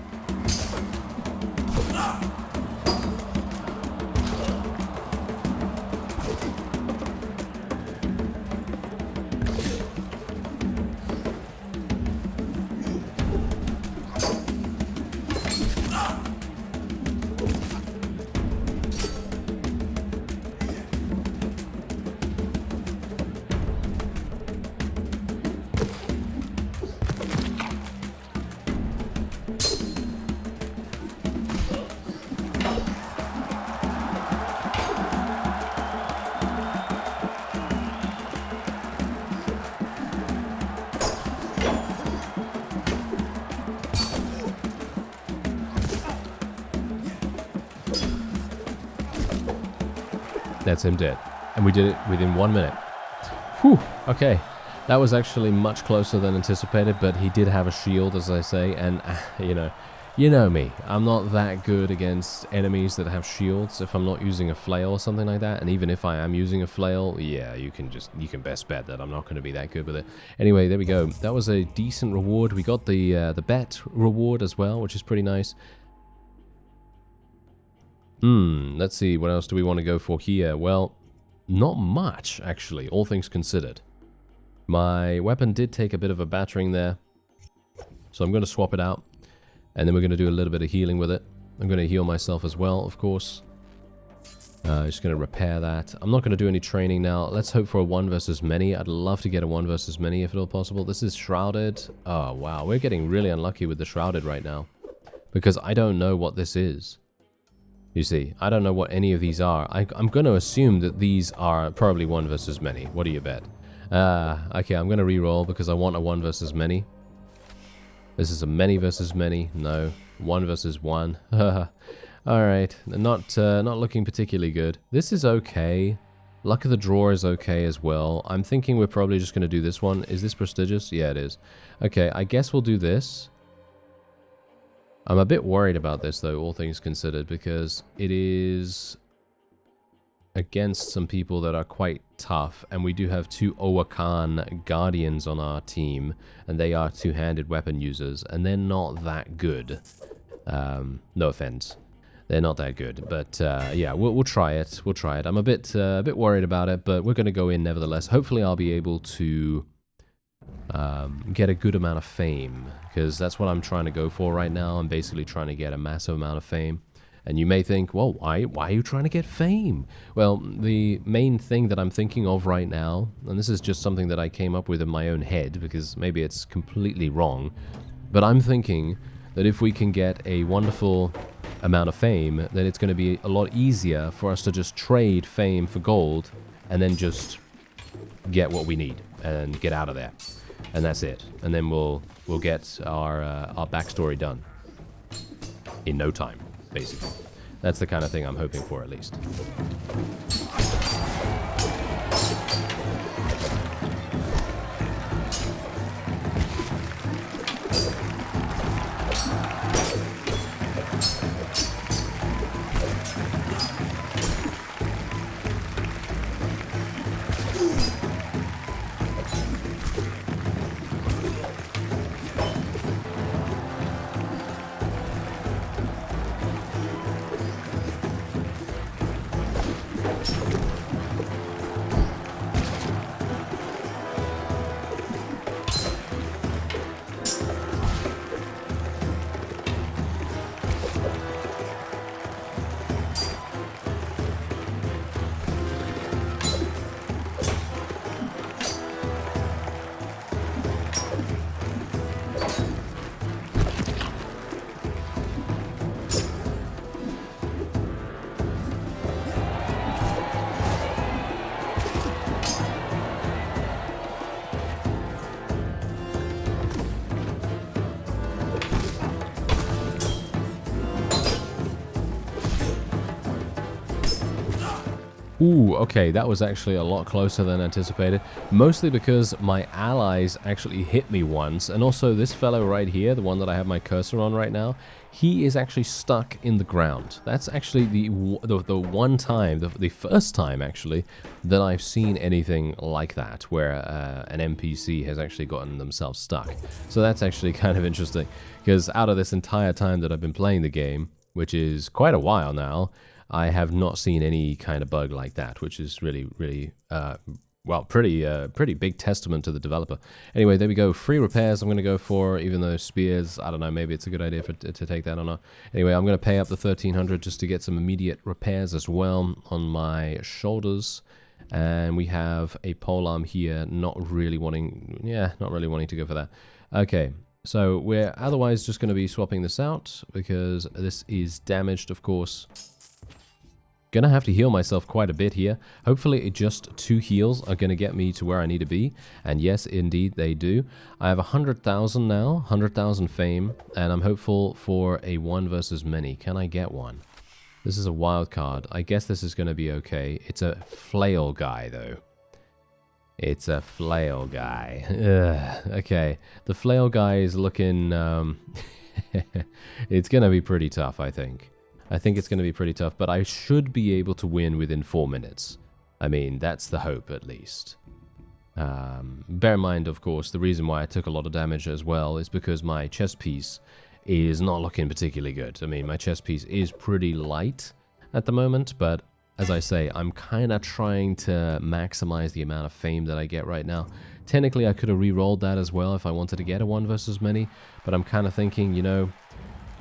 That's him dead. And we did it within 1 minute. Whew, okay. That was actually much closer than anticipated, but he did have a shield, as I say, and, you know me. I'm not that good against enemies that have shields if I'm not using a flail or something like that, and even if I am using a flail, yeah, you can best bet that I'm not going to be that good with it. Anyway, there we go. That was a decent reward. We got the bet reward as well, which is pretty nice. Let's see, what else do we want to go for here? Well, not much, actually, all things considered. My weapon did take a bit of a battering there, so I'm going to swap it out, and then we're going to do a little bit of healing with it. I'm going to heal myself as well, of course. Just going to repair that. I'm not going to do any training now. Let's hope for a 1 versus many. I'd love to get a 1 versus many if at all possible. This is Shrouded. Oh, wow, we're getting really unlucky with the Shrouded right now, because I don't know what this is. You see, I don't know what any of these are. I'm going to assume that these are probably 1 versus many. What do you bet? Okay, I'm going to re-roll because I want a 1 versus many. This is a many versus many. No. 1 versus 1. Alright, not looking particularly good. This is okay. Luck of the Draw is okay as well. I'm thinking we're probably just going to do this one. Is this prestigious? Yeah, it is. Okay, I guess we'll do this. I'm a bit worried about this, though, all things considered, because it is against some people that are quite tough, and we do have 2 Owakan Guardians on our team, and they are two-handed weapon users, and they're not that good. No offense. They're not that good, but yeah, we'll try it. We'll try it. I'm a bit worried about it, but we're going to go in nevertheless. Hopefully I'll be able to get a good amount of fame, because that's what I'm trying to go for right now. I'm basically trying to get a massive amount of fame. And you may think, well, why are you trying to get fame? Well, the main thing that I'm thinking of right now, and this is just something that I came up with in my own head, because maybe it's completely wrong, but I'm thinking that if we can get a wonderful amount of fame, then it's going to be a lot easier for us to just trade fame for gold, and then just get what we need, and get out of there. And that's it. And then we'll get our backstory done in no time, basically. That's the kind of thing I'm hoping for, at least. Ooh, okay, that was actually a lot closer than anticipated. Mostly because my allies actually hit me once, and also this fellow right here, the one that I have my cursor on right now, he is actually stuck in the ground. That's actually the one time, the first time actually, that I've seen anything like that, where an NPC has actually gotten themselves stuck. So that's actually kind of interesting, because out of this entire time that I've been playing the game, which is quite a while now, I have not seen any kind of bug like that, which is really, really, well, pretty big testament to the developer. Anyway, there we go. Free repairs I'm going to go for, even though spears, I don't know, maybe it's a good idea to take that or not. Anyway, I'm going to pay up the 1,300 just to get some immediate repairs as well on my shoulders. And we have a polearm here, not really wanting to go for that. Okay, So we're otherwise just going to be swapping this out because this is damaged, of course. Gonna have to heal myself quite a bit here. Hopefully just 2 heals are gonna get me to where I need to be. And yes, indeed they do. I have 100,000 now, 100,000 fame, and I'm hopeful for a 1 versus many. Can I get one? This is a wild card. I guess this is gonna be okay. It's a flail guy though. It's a flail guy. Ugh. Okay, the flail guy is looking... it's gonna be pretty tough, I think. I think it's going to be pretty tough, but I should be able to win within 4 minutes. I mean, that's the hope, at least. Bear in mind, of course, the reason why I took a lot of damage as well is because my chest piece is not looking particularly good. I mean, my chest piece is pretty light at the moment, but as I say, I'm kind of trying to maximize the amount of fame that I get right now. Technically, I could have re-rolled that as well if I wanted to get a 1 versus many, but I'm kind of thinking, you know...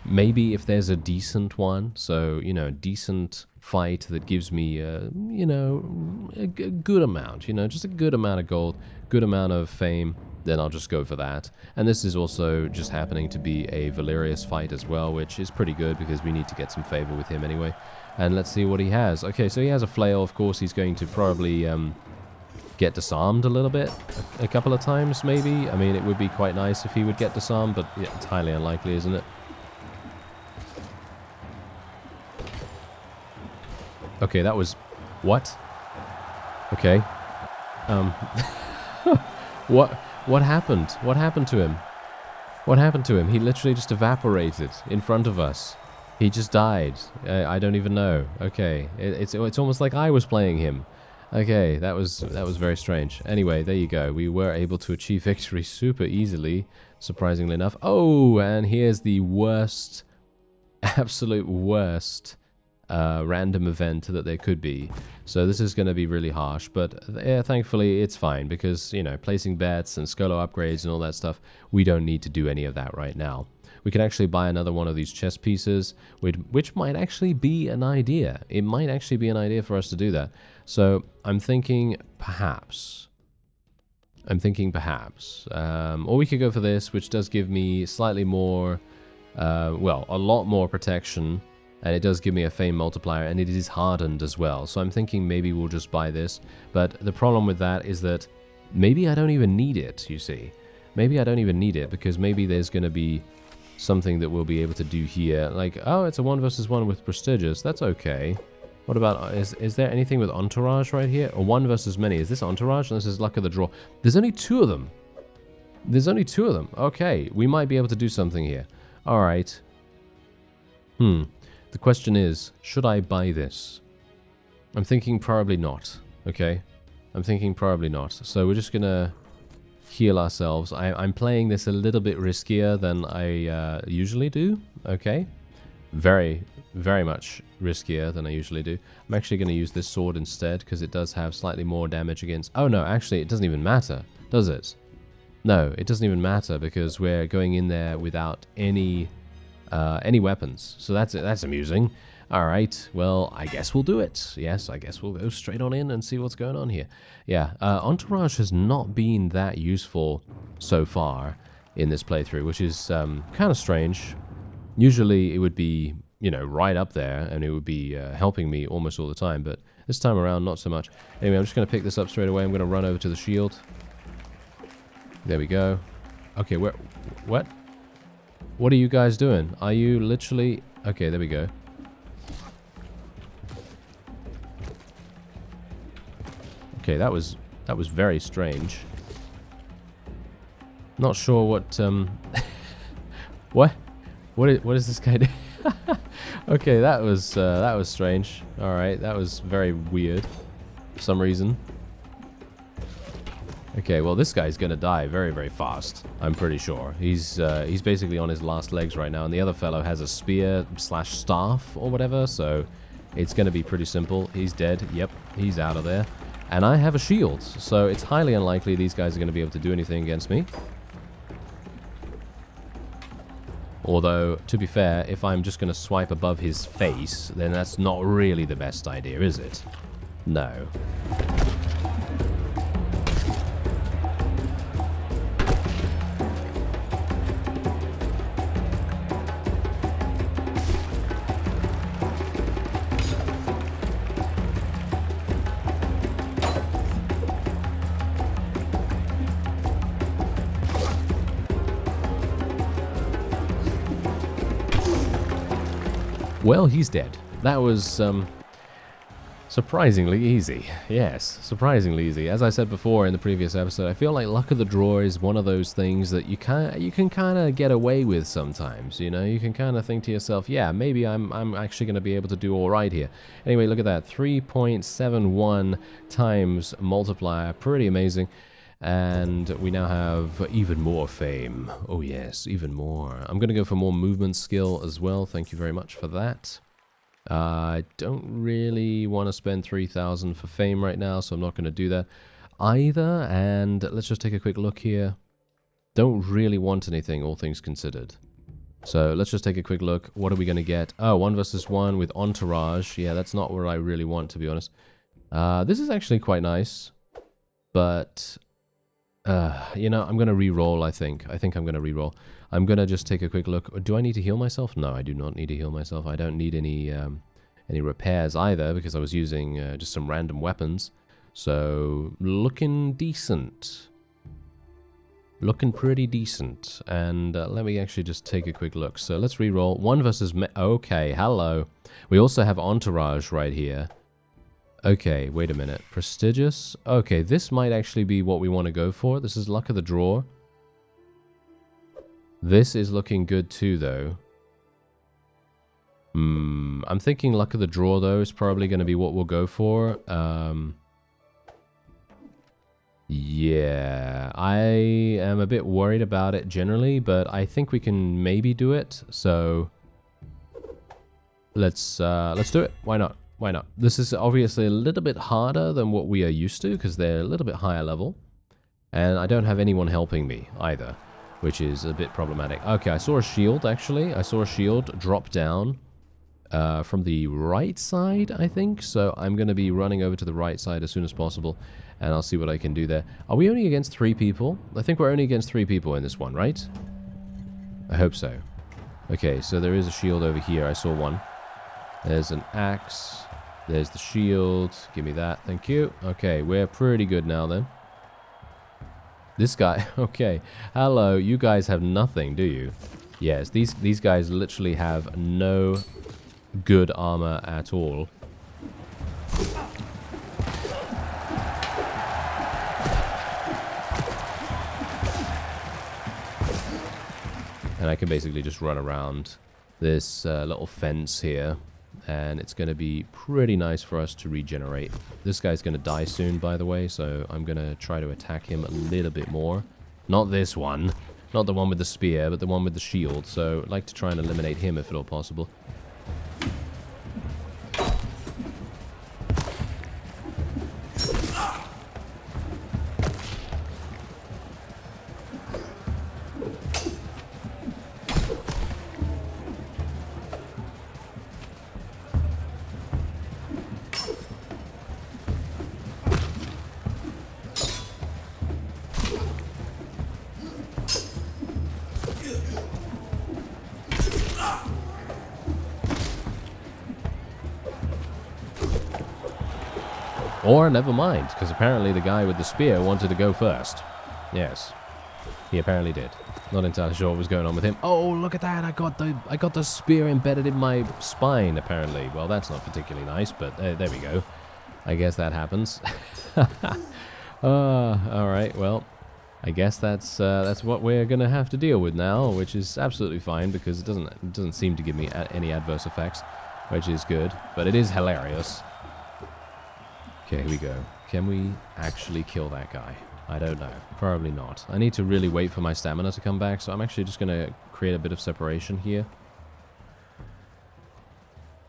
Maybe if there's a decent one, so, you know, a decent fight that gives me, you know, a good amount, you know, just a good amount of gold, good amount of fame, then I'll just go for that. And this is also just happening to be a Valerius fight as well, which is pretty good because we need to get some favor with him anyway. And let's see what he has. Okay, so he has a flail, of course. He's going to probably get disarmed a little bit, a couple of times maybe. I mean, it would be quite nice if he would get disarmed, but yeah, it's highly unlikely, isn't it? Okay, that was... What? Okay. What happened? What happened to him? What happened to him? He literally just evaporated in front of us. He just died. I don't even know. Okay. It's almost like I was playing him. Okay, that was very strange. Anyway, there you go. We were able to achieve victory super easily, surprisingly enough. Oh, and here's the worst, absolute worst... random event that there could be. So this is going to be really harsh, but yeah, thankfully it's fine because, you know, placing bets and Skolo upgrades and all that stuff, we don't need to do any of that right now. We can actually buy another one of these chest pieces, which might actually be an idea. It might actually be an idea for us to do that. So I'm thinking perhaps. Or we could go for this, which does give me slightly more, well, a lot more protection. And it does give me a fame multiplier, and it is hardened as well. So I'm thinking maybe we'll just buy this. But the problem with that is that maybe I don't even need it, you see. Maybe I don't even need it, because maybe there's going to be something that we'll be able to do here. Like, oh, it's a 1 versus 1 with prestigious. That's okay. What about, is there anything with entourage right here? Or 1 versus many. Is this entourage? This is luck of the draw. There's only 2 of them. There's only 2 of them. Okay, we might be able to do something here. All right. The question is, should I buy this? I'm thinking probably not, okay? I'm thinking probably not. So we're just gonna heal ourselves. I'm playing this a little bit riskier than I usually do, okay? Very, very much riskier than I usually do. I'm actually gonna use this sword instead because it does have slightly more damage against... Oh no, actually it doesn't even matter, does it? No, it doesn't even matter because we're going in there without any weapons. So that's amusing. All right, well, I guess we'll do it. Yes, I guess we'll go straight on in and see what's going on here. Yeah, Entourage has not been that useful so far in this playthrough, which is kind of strange. Usually it would be, you know, right up there, and it would be helping me almost all the time, but this time around, not so much. Anyway, I'm just going to pick this up straight away. I'm going to run over to the shield. There we go. Okay, what? What are you guys doing? Are you literally... Okay, there we go. Okay, that was very strange. Not sure what what is this guy doing? Okay, that was strange. All right, that was very weird for some reason. Okay, well, this guy's gonna die very, very fast. I'm pretty sure. He's basically on his last legs right now, and the other fellow has a spear / staff or whatever, so it's gonna be pretty simple. He's dead. Yep, he's out of there. And I have a shield, so it's highly unlikely these guys are gonna be able to do anything against me. Although, to be fair, if I'm just gonna swipe above his face, then that's not really the best idea, is it? No. Well, he's dead. That was surprisingly easy. Yes, surprisingly easy. As I said before in the previous episode, I feel like luck of the draw is one of those things that you can kind of get away with sometimes. You know, you can kind of think to yourself, yeah, maybe I'm actually going to be able to do all right here. Anyway, look at that, 3.71 times multiplier, pretty amazing. And we now have even more fame. Oh yes, even more. I'm going to go for more movement skill as well. Thank you very much for that. I don't really want to spend 3,000 for fame right now, so I'm not going to do that either. And let's just take a quick look here. Don't really want anything, all things considered. So let's just take a quick look. What are we going to get? Oh, 1 versus 1 with entourage. Yeah, that's not what I really want, to be honest. This is actually quite nice, but you know, I'm going to re-roll, I think. I think I'm going to re-roll. I'm going to just take a quick look. Do I need to heal myself? No, I do not need to heal myself. I don't need any repairs either, because I was using just some random weapons. So, looking decent. Looking pretty decent. And let me actually just take a quick look. So, let's re-roll. 1 versus... Okay, hello. We also have entourage right here. Okay, wait a minute. Prestigious? Okay, this might actually be what we want to go for. This is luck of the draw. This is looking good too, though. I'm thinking luck of the draw, though, is probably going to be what we'll go for. Yeah, I am a bit worried about it generally, but I think we can maybe do it. So let's do it. Why not? Why not? This is obviously a little bit harder than what we are used to, because they're a little bit higher level. And I don't have anyone helping me either, which is a bit problematic. Okay, I saw a shield, actually. I saw a shield drop down from the right side, I think. So I'm going to be running over to the right side as soon as possible, and I'll see what I can do there. Are we only against 3 people? I think we're only against 3 people in this one, right? I hope so. Okay, so there is a shield over here. I saw one. There's an axe. There's the shield. Give me that. Thank you. Okay, we're pretty good now then. This guy, okay. Hello, you guys have nothing, do you? Yes, these guys literally have no good armor at all. And I can basically just run around this little fence here, and it's going to be pretty nice for us to regenerate. This guy's going to die soon, by the way, so I'm going to try to attack him a little bit more. Not this one. Not the one with the spear, but the one with the shield. So I'd like to try and eliminate him if at all possible. Or never mind, because apparently the guy with the spear wanted to go first. Yes, he apparently did. Not entirely sure what was going on with him. Oh, look at that! I got the spear embedded in my spine. Apparently, well, that's not particularly nice, but there we go. I guess that happens. All right. Well, I guess that's what we're gonna have to deal with now, which is absolutely fine because it doesn't seem to give me any adverse effects, which is good. But it is hilarious. Okay, here we go. Can we actually kill that guy? I don't know. Probably not. I need to really wait for my stamina to come back, so I'm actually just going to create a bit of separation here.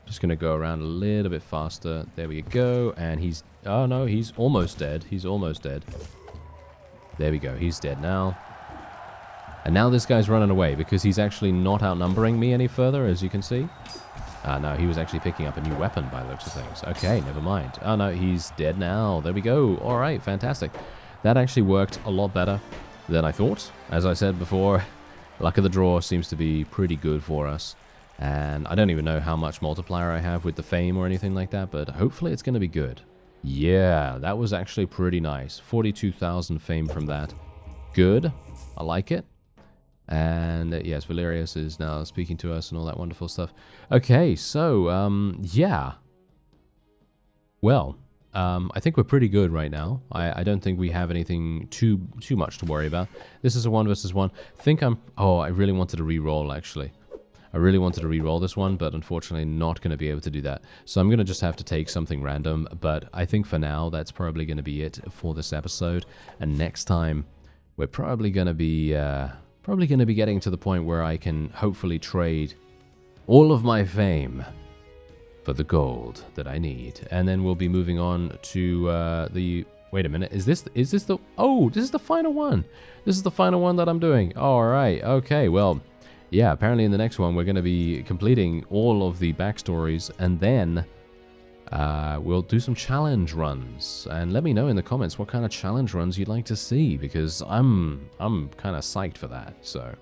Just going to go around a little bit faster. There we go. And he's... Oh, no, he's almost dead. He's almost dead. There we go. He's dead now. And now this guy's running away because he's actually not outnumbering me any further, as you can see. No, he was actually picking up a new weapon by the looks of things. Okay, never mind. Oh, no, he's dead now. There we go. All right, fantastic. That actually worked a lot better than I thought. As I said before, luck of the draw seems to be pretty good for us. And I don't even know how much multiplier I have with the fame or anything like that, but hopefully it's going to be good. Yeah, that was actually pretty nice. 42,000 fame from that. Good. I like it. And yes, Valerius is now speaking to us and all that wonderful stuff. Okay, so, yeah. Well, I think we're pretty good right now. I don't think we have anything too much to worry about. This is a 1 versus 1. Oh, I really wanted to re-roll, actually. I really wanted to re-roll this one, but unfortunately not going to be able to do that. So I'm going to just have to take something random, but I think for now that's probably going to be it for this episode. And next time, we're probably going to be getting to the point where I can hopefully trade all of my fame for the gold that I need. And then we'll be moving on to the... Wait a minute, is this the... Oh, this is the final one. This is the final one that I'm doing. All right, okay, well... Yeah, apparently in the next one we're going to be completing all of the backstories, and then we'll do some challenge runs. And let me know in the comments what kind of challenge runs you'd like to see, because I'm kind of psyched for that. So,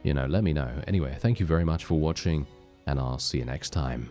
you know, let me know. Anyway, thank you very much for watching, and I'll see you next time.